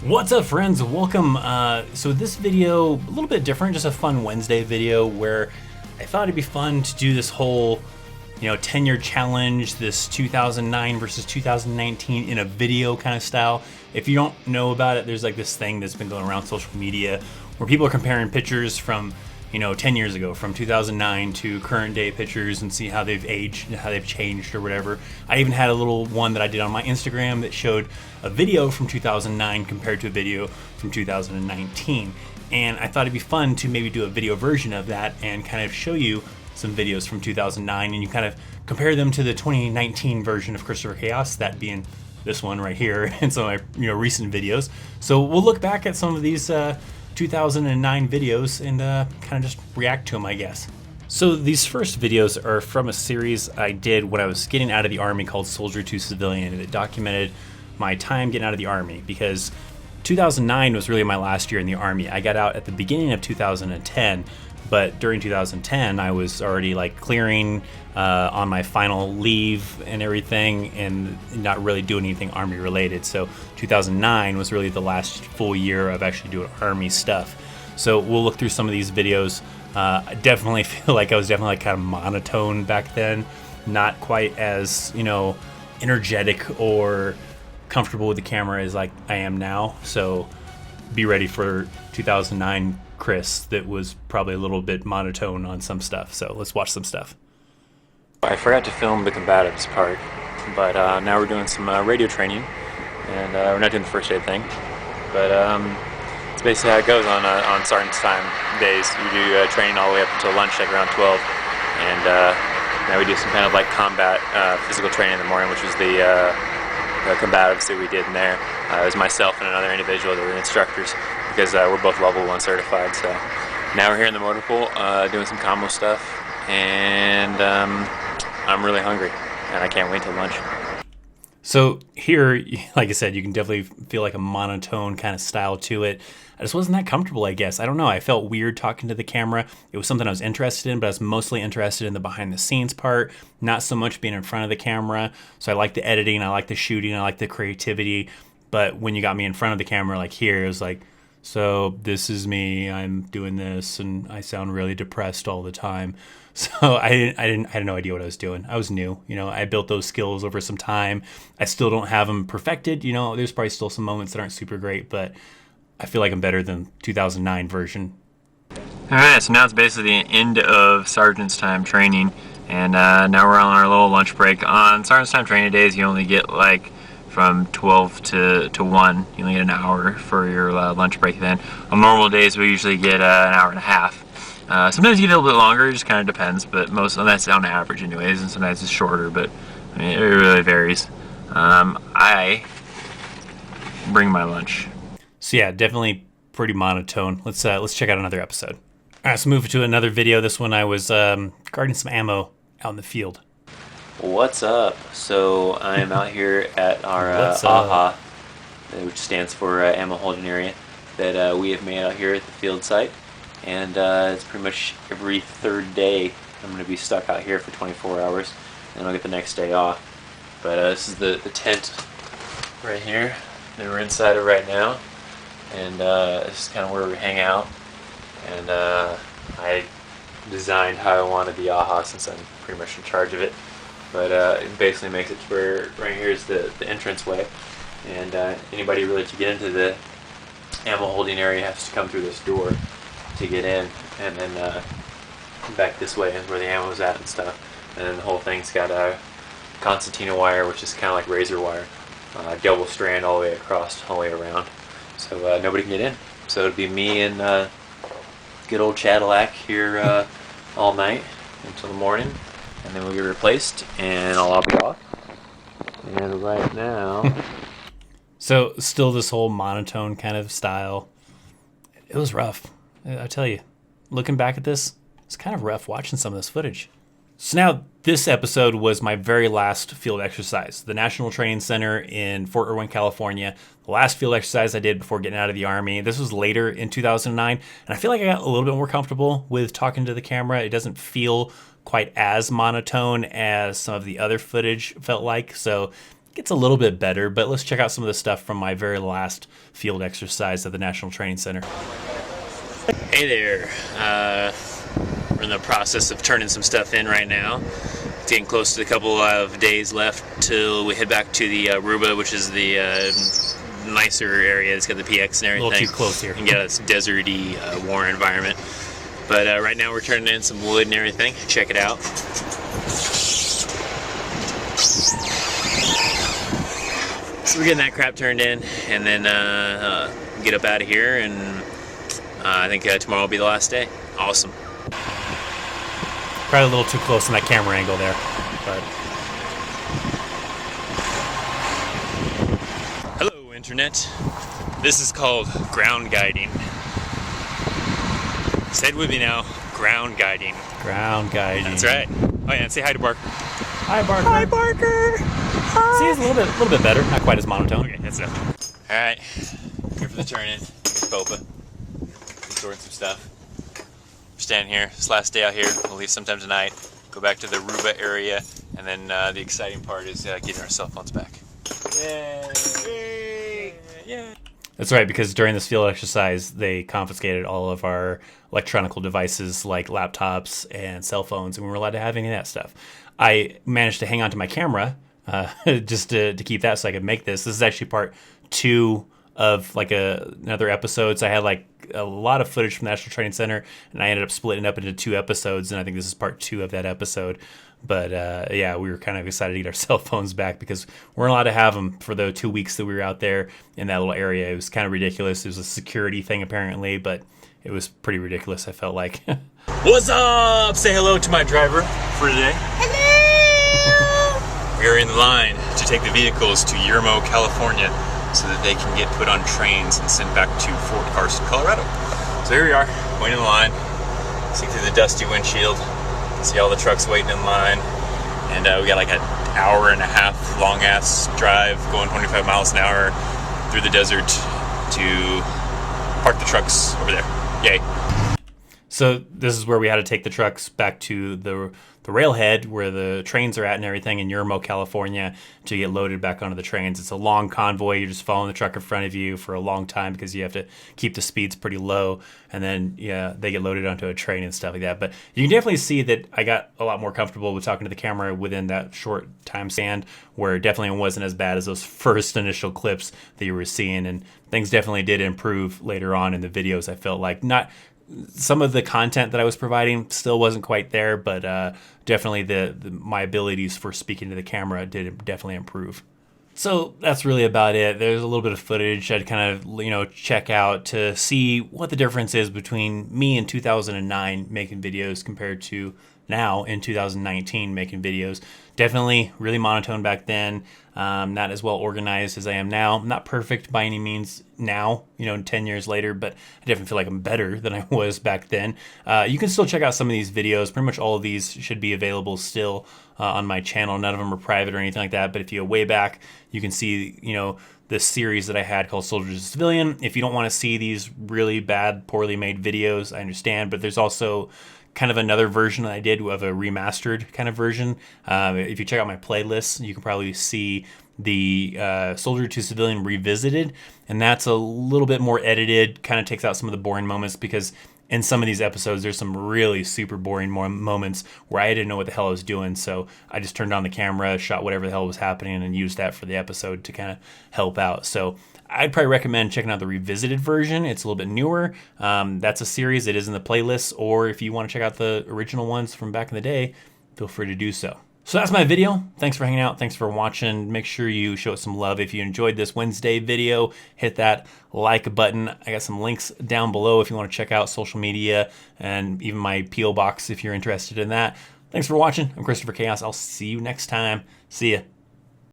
What's up, friends? Welcome. So this video, a little bit different, just a fun Wednesday video where I thought it'd be fun to do this whole, 10-year challenge, this 2009 versus 2019 in a video kind of style. If you don't know about it, there's like this thing that's been going around social media where people are comparing pictures from 10 years ago, from 2009 to current day pictures, and see how they've aged and how they've changed or whatever. I even had a little one that I did on my Instagram that showed a video from 2009 compared to a video from 2019. And I thought it'd be fun to maybe do a video version of that and kind of show you some videos from 2009, and you kind of compare them to the 2019 version of ThatChrisChaos, that being this one right here, and some of my recent videos. So we'll look back at some of these 2009 videos and kind of just react to them, I guess. So these first videos are from a series I did when I was getting out of the Army called Soldier to Civilian, and it documented my time getting out of the Army, because 2009 was really my last year in the Army. I got out at the beginning of 2010, but during 2010 I was already like clearing on my final leave and everything, and not really doing anything Army related. So 2009 was really the last full year of actually doing Army stuff. So we'll look through some of these videos. I definitely feel like I was definitely like kind of monotone back then, not quite as energetic or comfortable with the camera as like I am now. So be ready for 2009 Chris that was probably a little bit monotone on some stuff. So let's watch some stuff. I forgot to film the combatives part, but now we're doing some radio training, and we're not doing the first aid thing, but it's basically how it goes on sergeant's time days. You do training all the way up until lunch, like around 12, and now we do some kind of like combat physical training in the morning, which was the combatives that we did in there. It was myself and another individual that were the instructors, because we're both level 1 certified. So now we're here in the motor pool doing some combo stuff, and I'm really hungry and I can't wait till lunch. So here, like I said, you can definitely feel like a monotone kind of style to it. I just wasn't that comfortable, I guess. I don't know. I felt weird talking to the camera. It was something I was interested in, but I was mostly interested in the behind the scenes part, not so much being in front of the camera. So I like the editing, I like the shooting, I like the creativity. But when you got me in front of the camera, like here, it was like, so this is me, I'm doing this, and I sound really depressed all the time. So I had no idea what I was doing. I was new, I built those skills over some time. I still don't have them perfected. There's probably still some moments that aren't super great, but I feel like I'm better than 2009 version. Alright, so now it's basically the end of sergeant's time training, and now we're on our little lunch break. On sergeant's time training days, you only get like from 12 to 1. You only get an hour for your lunch break then. On normal days, we usually get an hour and a half. Sometimes you get a little bit longer, it just kind of depends, but that's on average anyways, and sometimes it's shorter, but I mean, it really varies. I bring my lunch. So yeah, definitely pretty monotone. Let's check out another episode. All right, let's move to another video. This one I was guarding some ammo out in the field. What's up? So I'm out here at our AHA, which stands for ammo holding area, that we have made out here at the field site. And it's pretty much every third day I'm going to be stuck out here for 24 hours, and I'll get the next day off. But this is the tent right here that we're inside of right now, and this is kind of where we hang out. And I designed how I wanted the AHA, since I'm pretty much in charge of it. But it basically makes it to where right here is the entrance way, and anybody really to get into the ammo holding area has to come through this door to get in, and then back this way is where the ammo's at and stuff. And then the whole thing's got a concertina wire, which is kind of like razor wire, double strand all the way across, all the way around, so nobody can get in. So it'll be me and good old Cadillac here all night until the morning, and then we'll get replaced, and I'll be off. And right now So still this whole monotone kind of style. It was rough. I tell you, looking back at this, it's kind of rough watching some of this footage. So now this episode was my very last field exercise, the National Training Center in Fort Irwin, California. The last field exercise I did before getting out of the Army. This was later in 2009, and I feel like I got a little bit more comfortable with talking to the camera. It doesn't feel quite as monotone as some of the other footage felt like. So gets a little bit better, but let's check out some of the stuff from my very last field exercise at the National Training Center. Hey there. We're in the process of turning some stuff in right now. It's getting close to a couple of days left till we head back to the Aruba, which is the nicer area. It's got the PX and everything. A little too close here. And get this deserty, warm environment. But right now we're turning in some wood and everything. Check it out. So we're getting that crap turned in, and then get up out of here, and I think tomorrow will be the last day. Awesome. Probably a little too close in that camera angle there, but. Hello, Internet. This is called ground guiding. Say it with me now. Ground guiding. Ground guiding. That's right. Oh yeah, and say hi to Barker. Hi, Barker. Hi, Barker. Hi. See, it's a little bit better. Not quite as monotone. Okay, that's enough. All right, here for the turn in. Boba. Storing some stuff. We're standing here. This last day out here. We'll leave sometime tonight. Go back to the Aruba area, and then the exciting part is getting our cell phones back. Yay! Yay! That's right, because during this field exercise, they confiscated all of our electronic devices like laptops and cell phones, and we were allowed to have any of that stuff. I managed to hang on to my camera just to keep that so I could make this. This is actually part 2 of like another episode. So I had like a lot of footage from the National Training Center, and I ended up splitting it up into 2 episodes, and I think this is part 2 of that episode. But yeah, we were kind of excited to get our cell phones back because we weren't allowed to have them for the 2 weeks that we were out there in that little area. It was kind of ridiculous. It was a security thing apparently, but it was pretty ridiculous, I felt like. What's up? Say hello to my driver for today. Hello! We are in line to take the vehicles to Yermo, California, so that they can get put on trains and sent back to Fort Carson, Colorado. So here we are, waiting in the line. See through the dusty windshield. See all the trucks waiting in line. And we got like an hour and a half long ass drive going 25 miles an hour through the desert to park the trucks over there. Yay. So this is where we had to take the trucks back to the railhead where the trains are at and everything in Yermo, California to get loaded back onto the trains. It's a long convoy. You're just following the truck in front of you for a long time because you have to keep the speeds pretty low. And then, yeah, they get loaded onto a train and stuff like that. But you can definitely see that I got a lot more comfortable with talking to the camera within that short time span, where it definitely wasn't as bad as those first initial clips that you were seeing. And things definitely did improve later on in the videos. I felt like some of the content that I was providing still wasn't quite there, but definitely my abilities for speaking to the camera did definitely improve. So that's really about it. There's a little bit of footage I'd kind of, check out to see what the difference is between me in 2009 making videos compared to now in 2019 making videos. Definitely really monotone back then. Not as well organized as I am now. Not perfect by any means now, 10 years later, but I definitely feel like I'm better than I was back then. You can still check out some of these videos. Pretty much all of these should be available still on my channel. None of them are private or anything like that, but if you go way back, you can see, this series that I had called Soldier to Civilian. If you don't want to see these really bad, poorly made videos, I understand, but there's also kind of another version that I did of a remastered kind of version. If you check out my playlist, you can probably see the Soldier to Civilian Revisited, and that's a little bit more edited, kind of takes out some of the boring moments, because in some of these episodes there's some really super boring moments where I didn't know what the hell I was doing, so I just turned on the camera, shot whatever the hell was happening, and used that for the episode to kind of help out. So I'd probably recommend checking out the revisited version. It's a little bit newer. That's a series. It is in the playlist, or if you want to check out the original ones from back in the day, feel free to do so. So that's my video. Thanks for hanging out. Thanks for watching. Make sure you show it some love. If you enjoyed this Wednesday video, hit that like button. I got some links down below if you want to check out social media and even my P.O. box if you're interested in that. Thanks for watching. I'm ThatChrisChaos. I'll see you next time. See ya.